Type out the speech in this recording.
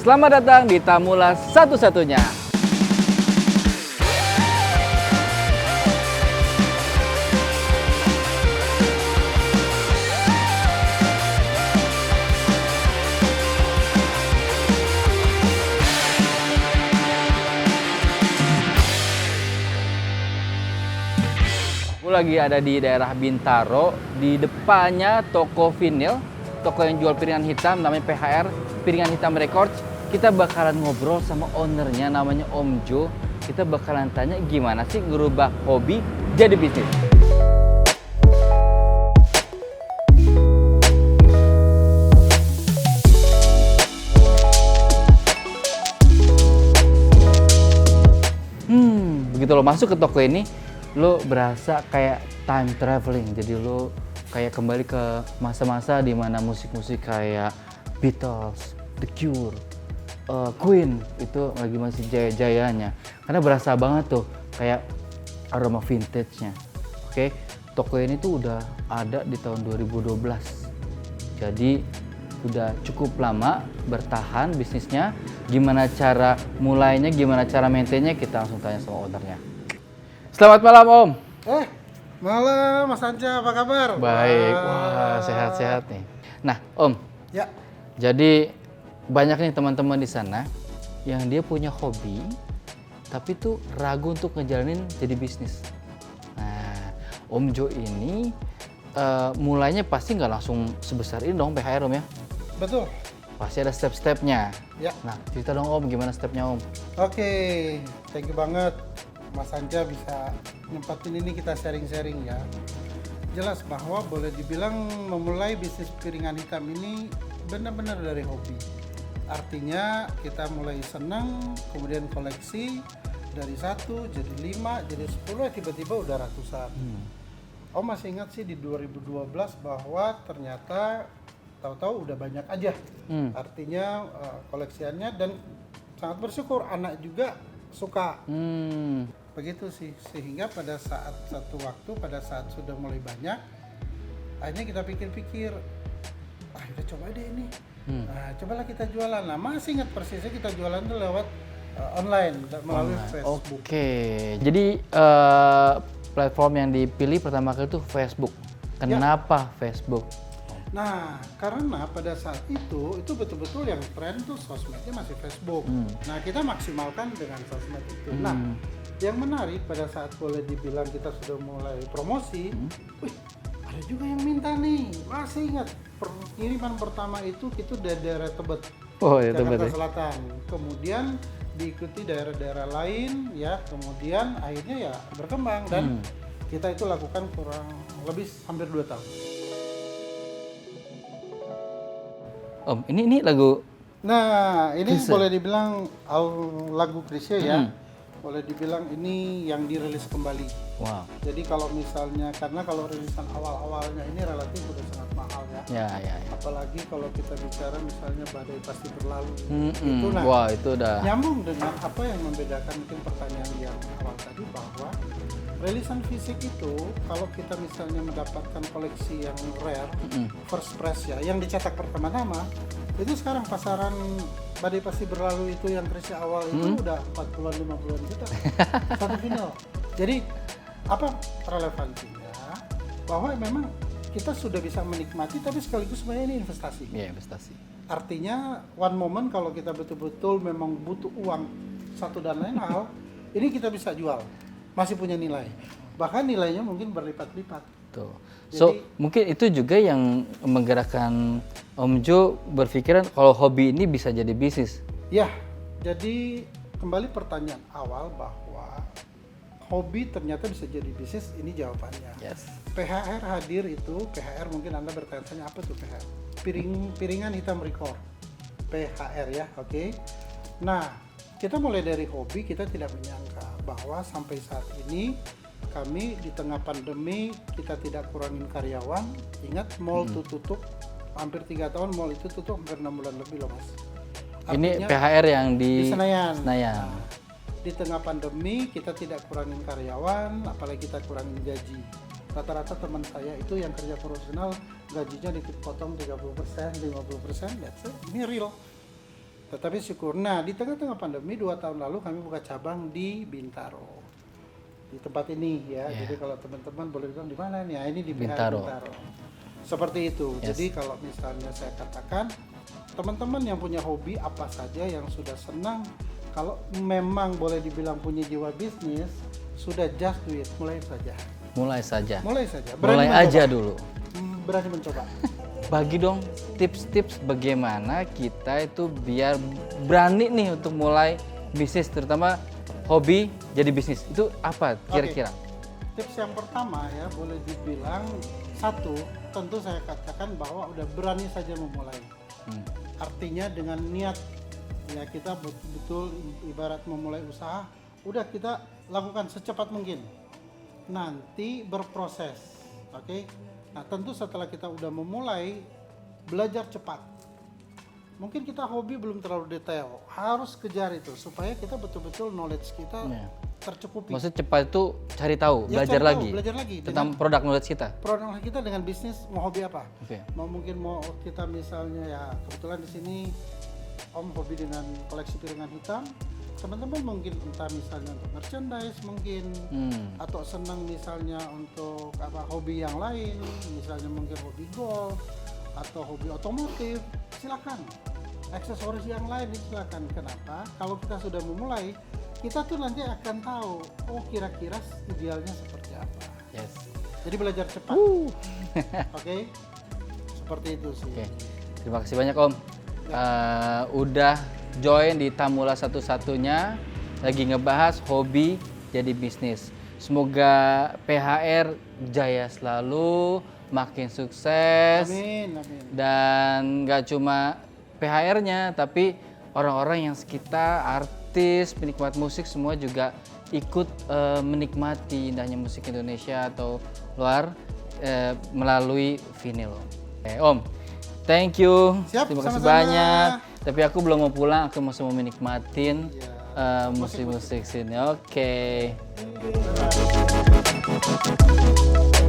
Selamat datang di Tamulas Satu-Satunya. Aku lagi ada di daerah Bintaro, di depannya toko vinil, toko yang jual piringan hitam namanya PHR, Piringan Hitam Records. Kita bakalan ngobrol sama ownernya namanya Om Jo. Kita bakalan tanya gimana sih ngerubah hobi jadi bisnis. Begitu lo masuk ke toko ini, lo berasa kayak time traveling. Jadi lo kayak kembali ke masa-masa di mana musik-musik kayak Beatles, The Cure, Queen itu lagi masih jaya-jayanya. Karena berasa banget tuh kayak aroma vintage-nya. Oke, toko ini tuh udah ada di tahun 2012. Jadi udah cukup lama bertahan bisnisnya. Gimana cara mulainya, gimana cara maintainnya, kita langsung tanya sama ownernya. Selamat malam Om. Malam Mas Anja, apa kabar? Baik, wah sehat-sehat nih. Nah Om, Ya. jadi banyak nih teman-teman di sana yang dia punya hobi, tapi tuh ragu untuk ngejalanin jadi bisnis. Nah, Om Jo ini mulainya pasti nggak langsung sebesar ini dong PHR Om ya? Betul. Pasti ada step-stepnya. Ya. Nah, cerita dong Om, gimana stepnya Om? Oke, thank you banget Mas Anja bisa nyempatin ini kita sharing-sharing ya. Jelas bahwa boleh dibilang memulai bisnis piringan hitam ini benar-benar dari hobi. Artinya kita mulai senang, kemudian koleksi dari 1 jadi 5, jadi 10, tiba-tiba udah ratusan. Om masih ingat sih di 2012 bahwa ternyata tahu-tahu udah banyak aja. Artinya koleksiannya, dan sangat bersyukur anak juga suka. Begitu sih, sehingga pada saat satu waktu, pada saat sudah mulai banyak, akhirnya kita pikir-pikir, udah coba deh ini. Nah, cobalah kita jualan. Nah, masih ingat persisnya kita jualan tuh lewat online, melalui Facebook. Oke, jadi platform yang dipilih pertama kali itu Facebook. Kenapa Facebook? Nah, karena pada saat itu betul-betul yang tren tuh sosmednya masih Facebook. Nah, kita maksimalkan dengan sosmed itu. Nah, yang menarik pada saat boleh dibilang kita sudah mulai promosi, wih, ada juga yang minta nih. Masih ingat pengiriman pertama itu dari daerah Tebet, Jakarta Selatan. Kemudian diikuti daerah-daerah lain, ya. Kemudian akhirnya ya berkembang dan kita itu lakukan kurang lebih hampir 2 tahun. Om, ini lagu. Nah, ini Chrisye. boleh dibilang lagu Chrisye ya. Boleh dibilang ini yang dirilis kembali. Wow. Jadi kalau misalnya, karena kalau rilisan awal-awalnya ini relatif sudah sangat mahal ya. Ya. Apalagi kalau kita bicara misalnya Badai Pasti Berlalu. Mm-mm. Itu nah, Wah, itu udah. nyambung dengan apa yang membedakan mungkin pertanyaan yang awal tadi, bahwa rilisan fisik itu kalau kita misalnya mendapatkan koleksi yang rare, first press ya, yang dicetak pertama-tama, itu sekarang pasaran Badai Pasti Berlalu itu yang Chrisye awal itu udah 40-an 50-an juta satu vinyl. Jadi apa relevansinya? Bahwa memang kita sudah bisa menikmati, tapi sekaligus sebenarnya ini investasi. Iya, investasi. Artinya one moment kalau kita betul-betul memang butuh uang satu dan lain hal, ini kita bisa jual, masih punya nilai. Bahkan nilainya mungkin berlipat-lipat. Tuh. So, mungkin itu juga yang menggerakkan Om Jo berpikiran kalau hobi ini bisa jadi bisnis. Ya, jadi kembali pertanyaan awal bahwa hobi ternyata bisa jadi bisnis, ini jawabannya. Yes. PHR hadir itu, PHR mungkin Anda bertanya apa tuh PHR? Piringan Hitam Record. PHR ya, oke. Nah, kita mulai dari hobi, kita tidak menyangka bahwa sampai saat ini kami di tengah pandemi kita tidak kurangin karyawan. Ingat mall tuh tutup hampir 3 tahun, mall itu tutup hampir 6 bulan lebih loh Mas. Ini PHR yang di Senayan. Senayan. Nah, di tengah pandemi kita tidak kurangin karyawan, apalagi kita kurangin gaji. Rata-rata teman saya itu yang kerja profesional gajinya dipotong 30%, 50%, that's it. Ini real. Tetapi syukur. Nah, di tengah-tengah pandemi 2 tahun lalu kami buka cabang di Bintaro. Di tempat ini ya. Yeah. Jadi kalau teman-teman boleh bilang di mana nih? Ya, ini di PH Bintaro. Bintaro. Seperti itu. Yes. Jadi kalau misalnya saya katakan teman-teman yang punya hobi apa saja yang sudah senang, kalau memang boleh dibilang punya jiwa bisnis, sudah just do it, mulai saja. Mulai saja. Mulai saja. Mulai mencoba. aja dulu. Berani mencoba. Bagi dong tips-tips bagaimana kita itu biar berani nih untuk mulai bisnis, terutama hobi jadi bisnis. Itu apa kira-kira? Tips yang pertama ya, boleh dibilang satu, tentu saya katakan bahwa udah berani saja memulai. Artinya dengan niat ya, kita betul-betul ibarat memulai usaha, udah kita lakukan secepat mungkin. Nanti berproses, oke? Nah, tentu setelah kita udah memulai, belajar cepat. Mungkin kita hobi belum terlalu detail, harus kejar itu supaya kita betul-betul knowledge kita Ya. tercukupi. Maksudnya cepat itu cari tahu, Ya, belajar cari tahu, lagi belajar lagi tentang produk knowledge kita. produk kita dengan bisnis mau hobi apa. Oke. Mungkin mau kita misalnya ya, kebetulan di sini Om hobi dengan koleksi piringan hitam, teman-teman mungkin entah misalnya untuk merchandise mungkin, atau senang misalnya untuk apa hobi yang lain, misalnya mungkin hobi golf atau hobi otomotif, silakan. Aksesoris yang lain silakan. Kenapa? Kalau kita sudah memulai, kita tuh nanti akan tahu, oh kira-kira idealnya seperti apa. Yes. Jadi belajar cepat. Oke? Seperti itu sih. Oke. Terima kasih banyak Om. Udah join di Tamula satu-satunya, lagi ngebahas hobi jadi bisnis. Semoga PHR jaya selalu, makin sukses. Amin, amin. Dan nggak cuma PHR-nya, tapi orang-orang yang sekitar, artis, penikmat musik semua juga ikut menikmati indahnya musik Indonesia atau luar melalui vinyl. Om, thank you. Siap, Terima kasih sama-sama. banyak. Tapi aku belum mau pulang, aku masih mau menikmatin Iya, musik-musik sini. Oke. Bye-bye.